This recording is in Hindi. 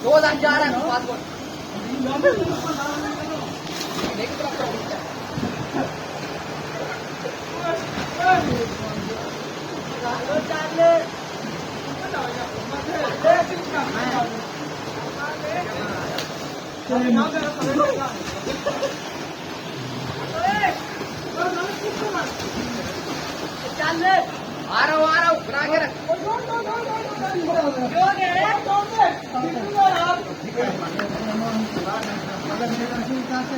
2000 जा रहा है पासपोर्ट आ रहा हूँ बना के रख